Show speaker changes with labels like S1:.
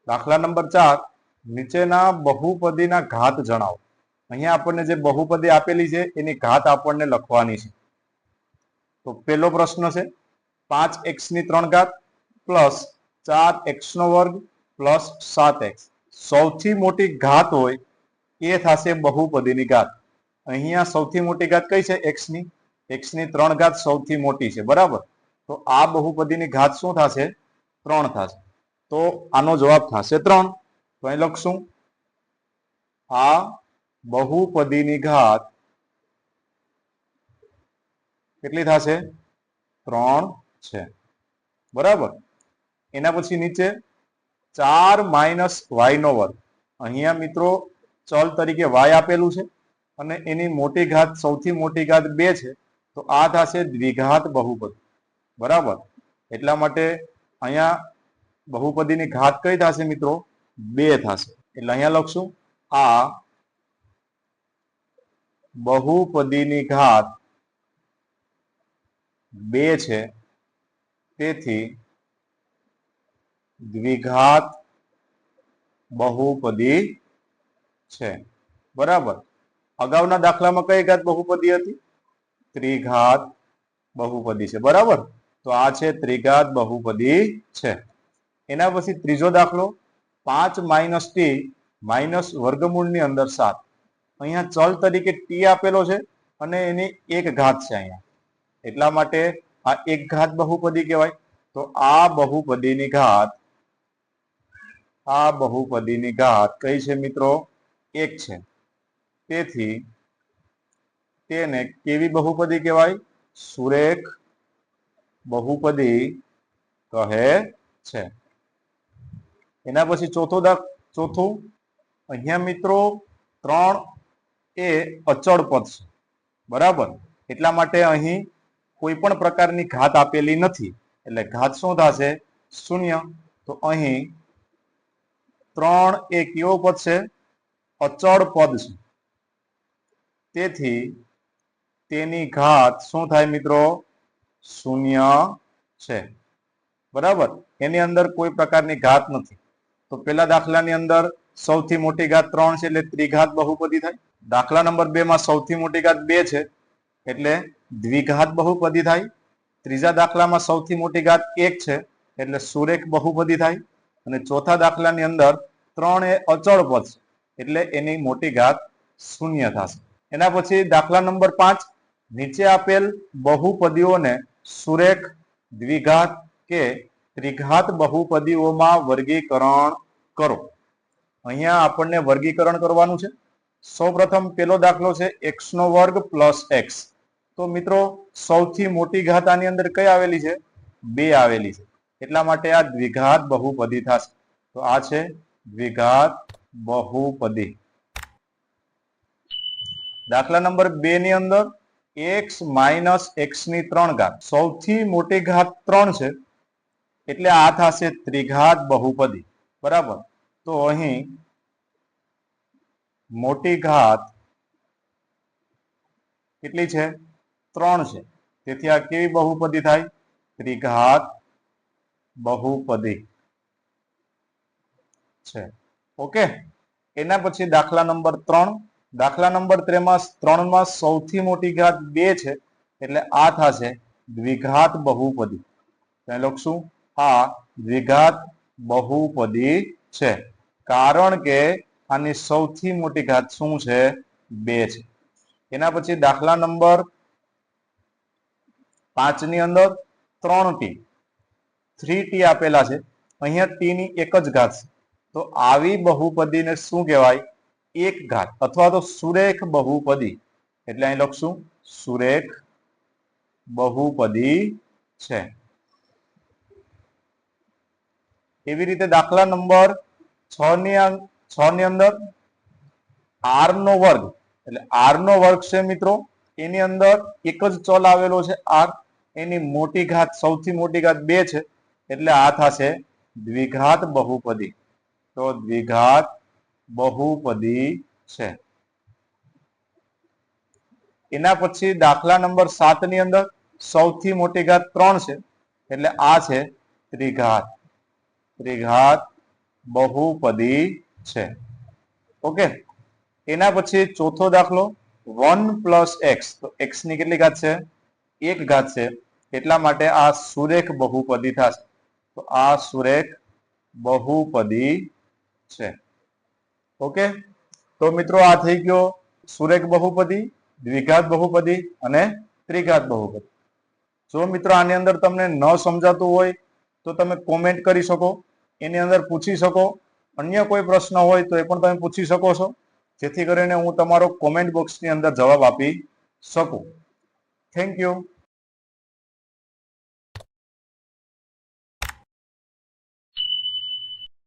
S1: દાખલા નંબર 4, નીચેના બહુપદીના ઘાત જણાવો. અહીંયા આપણને જે બહુપદી આપેલી છે એની ઘાત આપણને લખવાની છે. તો પહેલો પ્રશ્ન છે 5x ની 3 ઘાત પ્લસ 4x નો વર્ગ પ્લસ 7x. સૌથી મોટી ઘાત હોય એ થશે બહુપદીની ઘાત. અહીંયા સૌથી મોટી ઘાત કઈ છે? x ની. x ની 3 ઘાત સૌથી મોટી છે, બરાબર. તો આ બહુપદીની ઘાત શું થશે? 3 થશે. તો આનો જવાબ થશે 3. તો અહીં લખશું આ બહુપદીની ઘાત કેટલી થશે? 3 છે, બરાબર. એના પછી નીચે 4 માઇનસ y નો વર્ગ. અહીંયા મિત્રો ચલ તરીકે y આપેલું છે અને એની મોટી ઘાત સૌથી મોટી ઘાત 2 છે. તો આ થશે દ્વિઘાત બહુપદી, બરાબર. એટલા માટે અહીંયા બહુપદીની ઘાત કઈ થશે મિત્રો? 2 થશે. એટલે અહીંયા લખશું આ બહુપદીની ઘાત 2 છે, તેથી દ્વિઘાત બહુપદી છે, બરાબર. અગાઉના દાખલામાં કઈ ઘાત બહુપદી હતી? ત્રિઘાત બહુપદી છે, બરાબર. તો આ છે ત્રિઘાત બહુપદી છે. એના પછી ત્રીજો દાખલો 5 માઇનસ ટી માઇનસ વર્ગમૂળની અંદર 7. અહીંયા ચલ તરીકે ટી આપેલો છે અને એની એક ઘાત છે અહીંયા. એટલા માટે આ એક ઘાત બહુપદી કહેવાય. તો આ બહુપદીની ઘાત કઈ છે મિત્રો? 1 છે. તેથી તેને કેવી બહુપદી કહેવાય? સુરેખ બહુપદી કહે છે. એના પછી ચોથું અહીંયા મિત્રો 3 એ અચળ પદ છે, બરાબર. એટલા માટે અહીં કોઈ પણ પ્રકારની ઘાત આપેલી નથી. એટલે ઘાત શું થશે? 0. તો અહીં 3 એ કેવો પદ છે? અચળ પદ છે. તેથી તેની ઘાત શું થાય મિત્રો? 0 છે, બરાબર. એની અંદર કોઈ પ્રકારની ઘાત નથી. તો પેલા દાખલાની અંદર સૌથી મોટી ઘાત 3 છે એટલે ત્રિઘાત બહુપદી થાય. દાખલા નંબર 2 માં સૌથી મોટી ઘાત 2 છે એટલે દ્વિઘાત બહુપદી થાય. ત્રીજા દાખલામાં સૌથી મોટી ઘાત 1 છે એટલે સુરેખ બહુપદી થાય. અને ચોથા દાખલાની અંદર 3 એ અચળ પદ છે એટલે એની મોટી ઘાત 0 થશે. એના પછી દાખલા નંબર 5, નીચે આપેલ બહુપદીઓને સુરેખ, દ્વિઘાત કે ત્રિઘાત બહુપદીઓમાં વર્ગીકરણ કરો. અહીંયા આપણને વર્ગીકરણ કરવાનું છે. સૌપ્રથમ પેલો દાખલો છે x નો વર્ગ પ્લસ x. તો મિત્રો સૌથી મોટી ઘાત આની અંદર કઈ આવેલી છે? 2 આવેલી છે. એટલા માટે આ દ્વિઘાત બહુપદી થશે. તો આ છે દ્વિઘાત બહુપદી. દાખલા નંબર 2 ની અંદર x માઇનસ x ની 3 ઘાત. સૌથી મોટી ઘાત 3 છે એટલે આ થશે ત્રિઘાત બહુપદી, બરાબર. તો અહીં મોટી ઘાત કેટલી છે? 3 છે. તેથી આ કેવી બહુપદી થાય? ત્રિઘાત બહુપદી છે. ઓકે. એના પછી દાખલા નંબર 3. દાખલા નંબર 3 માં સૌથી મોટી ઘાત 2 છે એટલે આ થશે દ્વિઘાત બહુપદી. ત્યાં લખશું આ દ્વિઘાત બહુપદી છે, કારણ કે આની સૌથી મોટી ઘાત શું છે? 2 છે. એના પછી દાખલા નંબર 5 ની અંદર 3t આપેલા છે. અહીંયા t ની એક જ ઘાત છે. તો આવી બહુપદીને શું કહેવાય? એક ઘાત અથવા તો સુરેખ બહુપદી. એટલે અહીં લખશું સુરેખ બહુપદી છે. એવી રીતે દાખલા નંબર 6 ની અંદર r નો વર્ગ. એટલે r નો વર્ગ છે મિત્રો. એની અંદર એક જ ચલ આવેલો છે r. એની મોટી ઘાત સૌથી મોટી ઘાત 2 છે એટલે આ થશે દ્વિઘાત બહુપદી. તો દ્વિઘાત બહુપદી છે. એના પછી દાખલા નંબર 7 ની અંદર સૌથી મોટી ઘાત 3 છે એટલે આ છે ત્રિઘાત બહુપદી છે. ઓકે, એના પછી ચોથો દાખલો 1 + x, તો x ની કેટલી ઘાત છે? 1 ઘાત છે, એટલા માટે આ સુરેખ બહુપદી થશે. તો આ સુરેખ બહુપદી છે. ઓકે, તો મિત્રો આ થઈ ગયો સુરેખ બહુપદી, દ્વિઘાત બહુપદી અને ત્રિઘાત બહુપદી. જો મિત્રો આની અંદર તમને ન સમજાતું હોય તો તમે કોમેન્ટ કરી શકો, એની અંદર પૂછી શકો. અન્ય કોઈ પ્રશ્ન હોય તો એ પણ તમે પૂછી શકો છો, જેથી કરીને હું તમારો કોમેન્ટ બોક્સની અંદર જવાબ આપી શકું. Thank you.